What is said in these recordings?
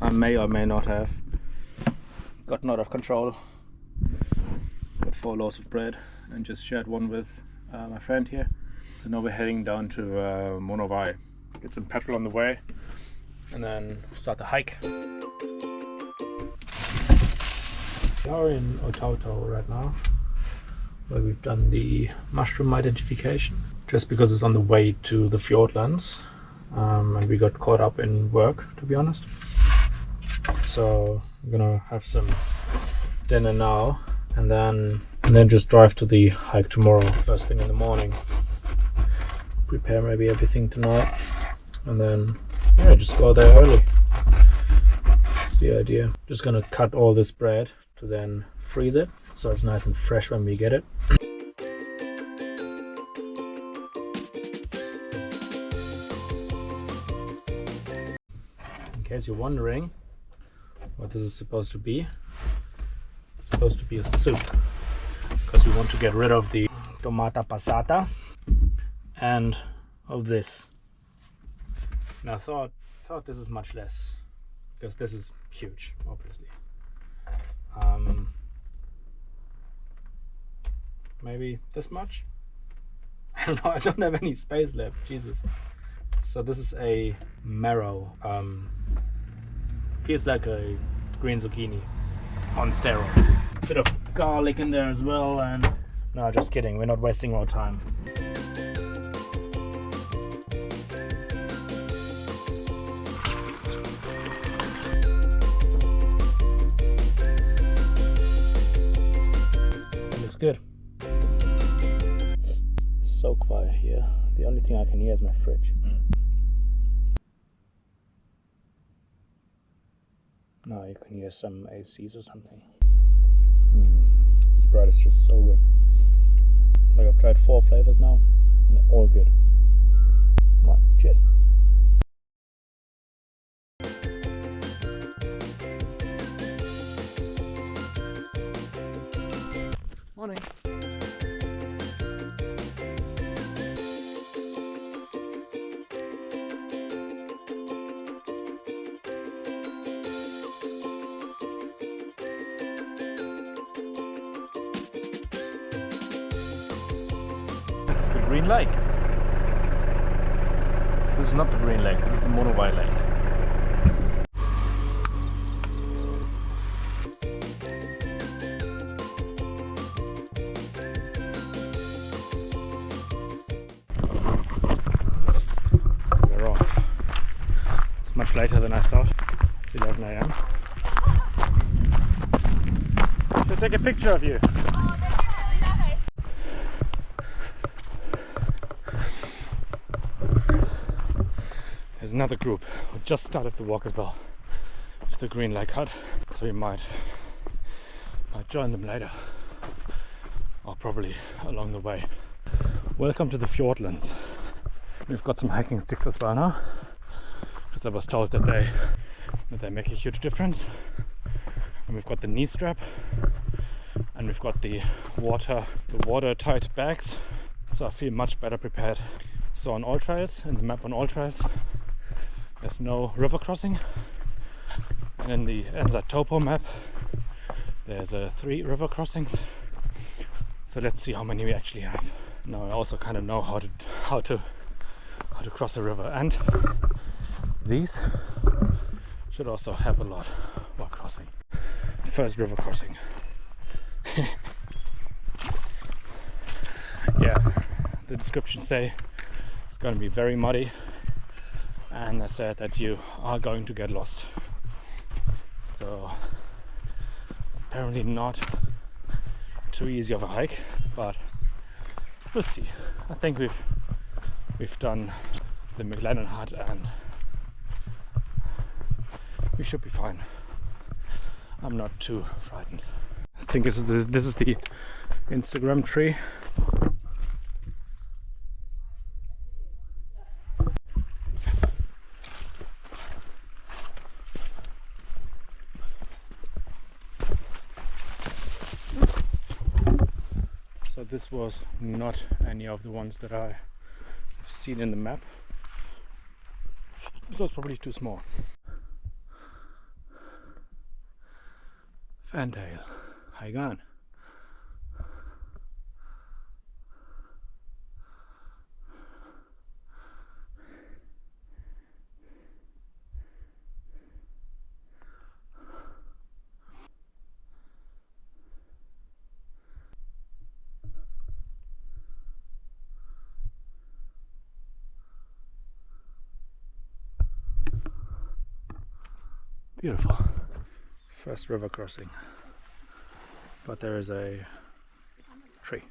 I may or may not have gotten out of control. Got 4 loaves of bread and just shared one with my friend here. So now we're heading down to Monowai, get some petrol on the way, and then start the hike. We are in Otauto right now, where we've done the mushroom identification, just because it's on the way to the Fjordlands, and we got caught up in work, to be honest. So we're gonna have some dinner now, and then just drive to the hike tomorrow, first thing in the morning. Prepare maybe everything tonight, and then just go there early. That's the idea. Just gonna cut all this bread to then freeze it, so it's nice and fresh when we get it. In case you're wondering what this is supposed to be, it's supposed to be a soup, because we want to get rid of the tomata passata and of this. And I thought this is much less, because this is huge, obviously. Maybe this much? I don't know, I don't have any space left, Jesus. So this is a marrow. Feels like a green zucchini on steroids. Bit of garlic in there as well, and no, just kidding, we're not wasting our time. Good. So quiet here. The only thing I can hear is my fridge. Now you can hear some ACs or something. This bread is just so good. Like, I've tried 4 flavors now, and they're all good. Right, cheers. Morning. This is the Green Lake. This is not the Green Lake, this is the Monowai Lake. Much later than I thought. It's 11 AM. Should take a picture of you. There's another group who just started the walk as well to the Green Lake hut, so we might join them later, or probably along the way. Welcome to the Fjordlands. We've got some hiking sticks as well now, because I was told that they make a huge difference. And we've got the knee strap, and we've got the watertight bags, so I feel much better prepared. So on all trails, in the map on all trails, there's no river crossing, and in the NZ topo map there's 3 river crossings. So let's see how many we actually have. Now I also kind of know how to cross a river, and these should also help a lot while crossing. First river crossing. Yeah, the descriptions say it's going to be very muddy, and they said that you are going to get lost. So it's apparently not too easy of a hike, but we'll see. I think we've done the McLennan hut, and we should be fine. I'm not too frightened. I think this is the Instagram tree. So this was not any of the ones that I've seen in the map. So it's probably too small. Fantail, how you going? Beautiful. First river crossing, but there is a tree.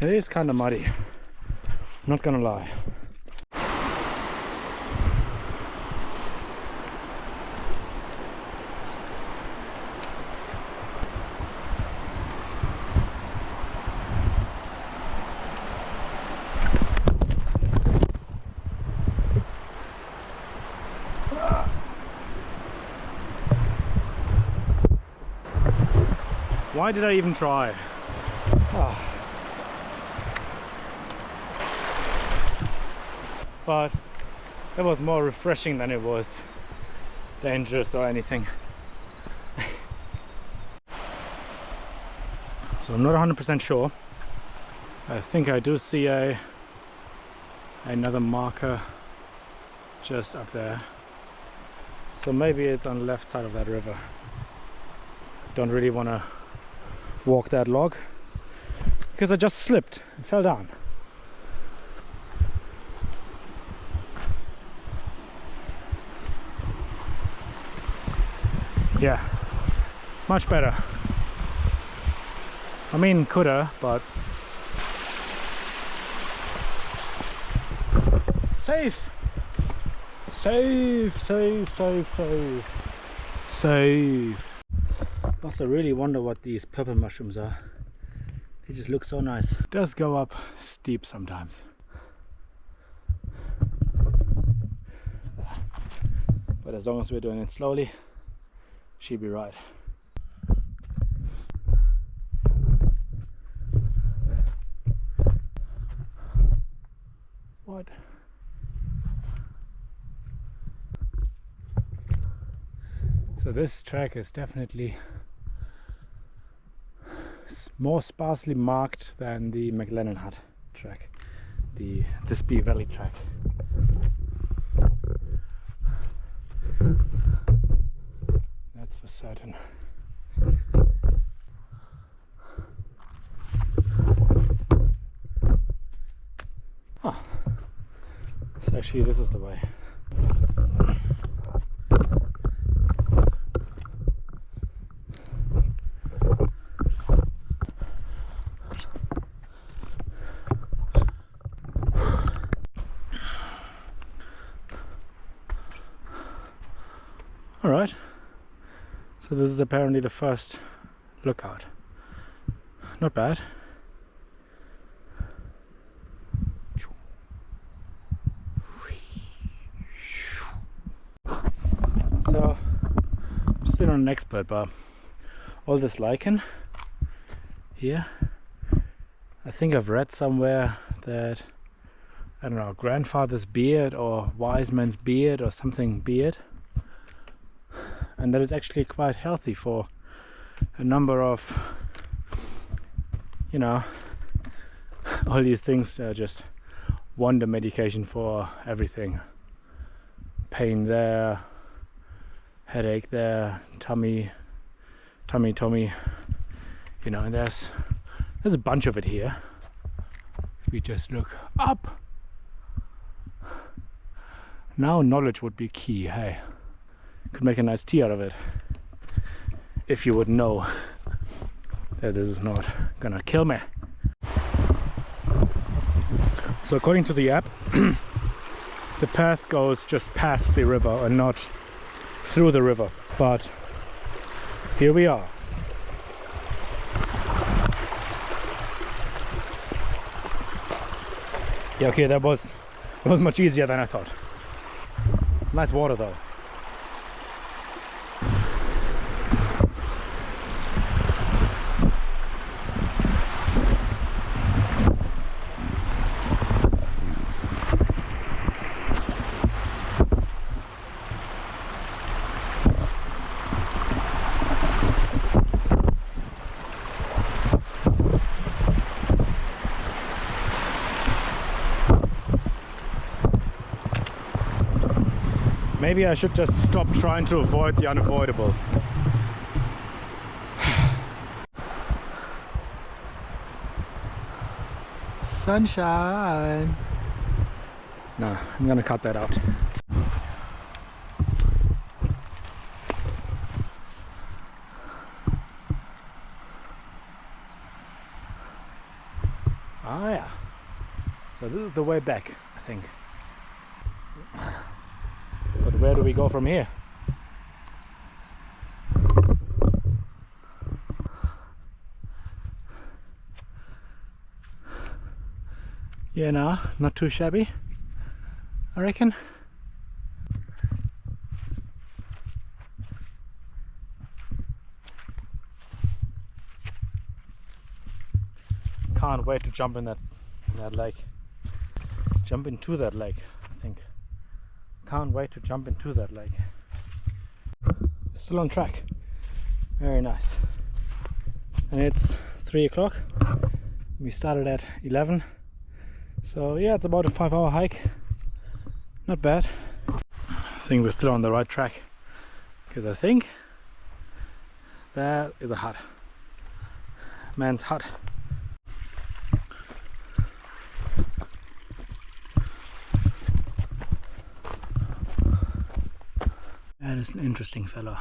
It is kind of muddy, not gonna lie. Why did I even try? But it was more refreshing than it was dangerous or anything. So I'm not 100% sure. I think I do see another marker just up there. So maybe it's on the left side of that river. Don't really want to walk that log because I just slipped and fell down. Yeah, much better. I mean, coulda, but safe, safe, safe, safe, safe, safe. Also, really wonder what these purple mushrooms are. They just look so nice. It does go up steep sometimes. But as long as we're doing it slowly, she'll be right. What? So this track is definitely more sparsely marked than the McLennan Hut track, the Spee Valley track. That's for certain. Ah, so actually this is the way. All right. So this is apparently the first lookout. Not bad. So I'm still not an expert, but all this lichen here, I think I've read somewhere that, I don't know, grandfather's beard or wise man's beard or something beard, and that it's actually quite healthy for a number of, you know, all these things are just wonder medication for everything. Pain there, headache there, tummy, you know, and there's a bunch of it here. If we just look up. Now knowledge would be key, hey. Could make a nice tea out of it. If you would know that this is not gonna kill me. So according to the app, the path goes just past the river and not through the river, but here we are. Yeah, okay, that was much easier than I thought. Nice water though. Maybe I should just stop trying to avoid the unavoidable. Sunshine! No, I'm gonna cut that out. Ah yeah. So this is the way back, I think. But where do we go from here? Yeah, nah, not too shabby, I reckon. Can't wait to jump in that lake. Jump into that lake, I think. Can't wait to jump into that lake. Still on track. Very nice. And it's 3 o'clock. We started at 11. So yeah, it's about a 5-hour hike. Not bad. I think we're still on the right track, because I think that is a hut. Man's hut. That is an interesting fellow.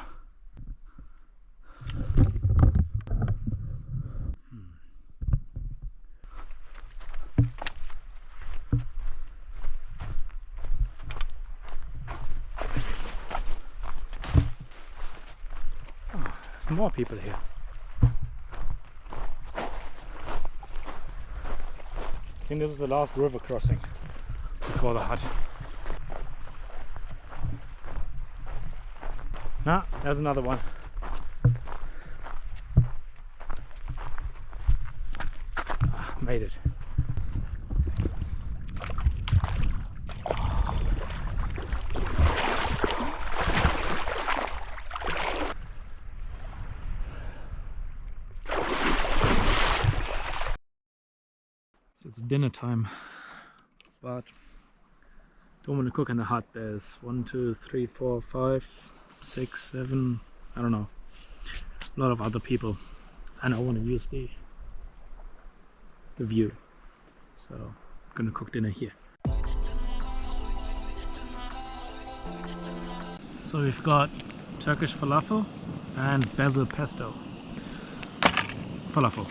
Oh, there's more people here. I think this is the last river crossing before the hut. Ah, there's another one. Ah, made it. So it's dinner time, but don't want to cook in the hut. There's 1, 2, 3, 4, 5, 6, 7, I don't know, a lot of other people, and I want to use the view, so I'm gonna cook dinner here. So we've got Turkish falafel and basil pesto. Falafel.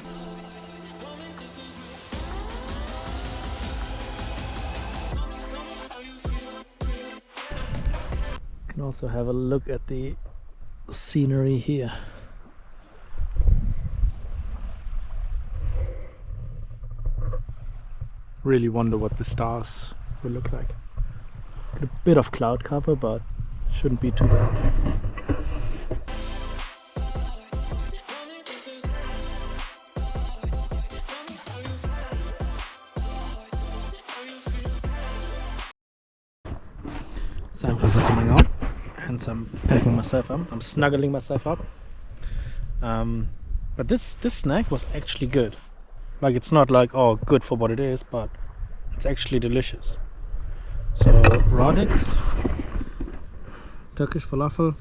Can also have a look at the scenery here. Really wonder what the stars will look like. Got a bit of cloud cover, but shouldn't be too bad. Samples are coming out, hence I'm packing myself up. I'm snuggling myself up. But this snack was actually good. Like, it's not like, oh, good for what it is, but it's actually delicious. So Radix, Turkish falafel,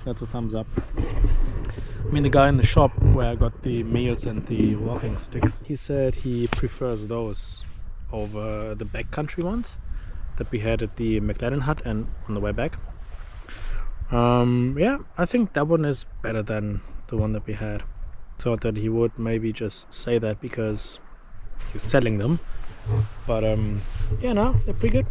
that's a thumbs up. I mean, the guy in the shop where I got the meals and the walking sticks, he said he prefers those over the backcountry ones that we had at the McLaren hut and on the way back. Yeah, I think that one is better than the one that we had. thought that he would maybe just say that because he's selling them, but yeah, no, they're pretty good.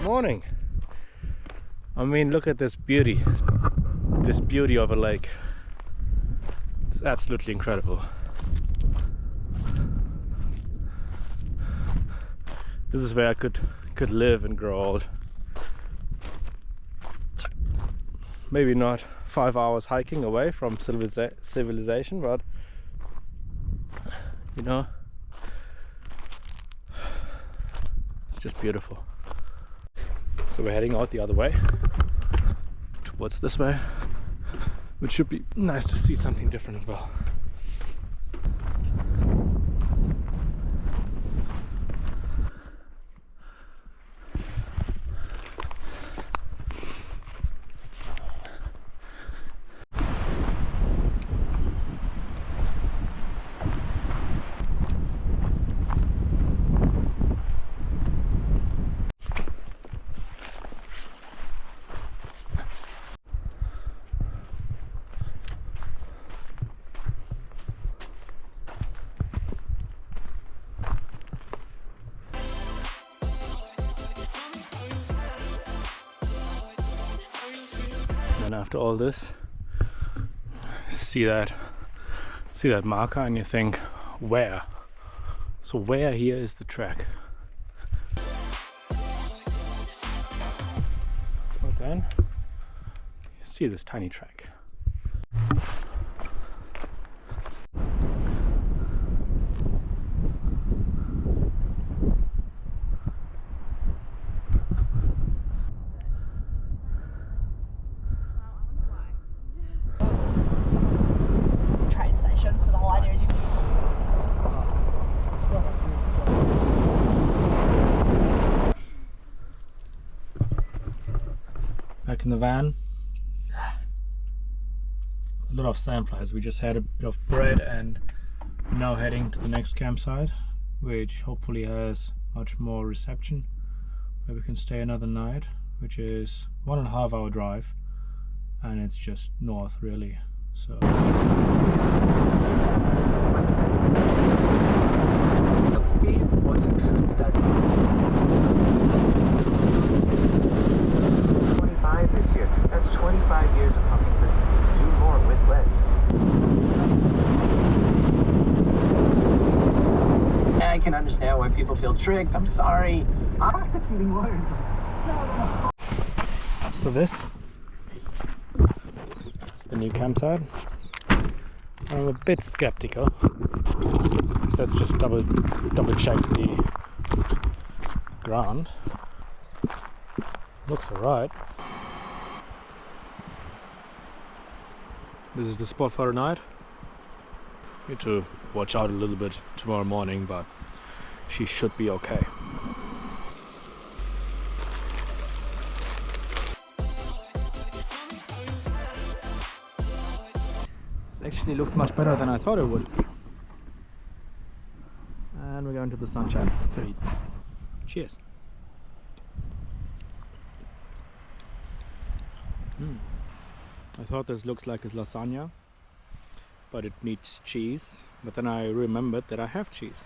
Morning. I mean, look at this beauty. This beauty of a lake. It's absolutely incredible. This is where I could live and grow old. Maybe not 5 hours hiking away from civilization, but you know, it's just beautiful. So we're heading out the other way, towards this way, which should be nice to see something different as well. And after all this, see that marker and you think, where? So where here is the track? But then you see this tiny track. Back in the van, a lot of sandflies. We just had a bit of bread and now heading to the next campsite, which hopefully has much more reception, where we can stay another night, which is 1.5 hour drive, and it's just north really. So this year. That's 25 years of helping businesses do more with less. I can understand why people feel tricked. I'm sorry. I'm prosecuting lawyers. So this is the new campsite. I'm a bit skeptical. Let's just double check the ground. Looks alright. This is the spot for tonight. Need to watch out a little bit tomorrow morning, but she should be okay. This actually looks much better than I thought it would. And we're going to the sunshine to eat. Cheers. I thought this looks like a lasagna, but it needs cheese. But then I remembered that I have cheese.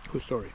Cool story.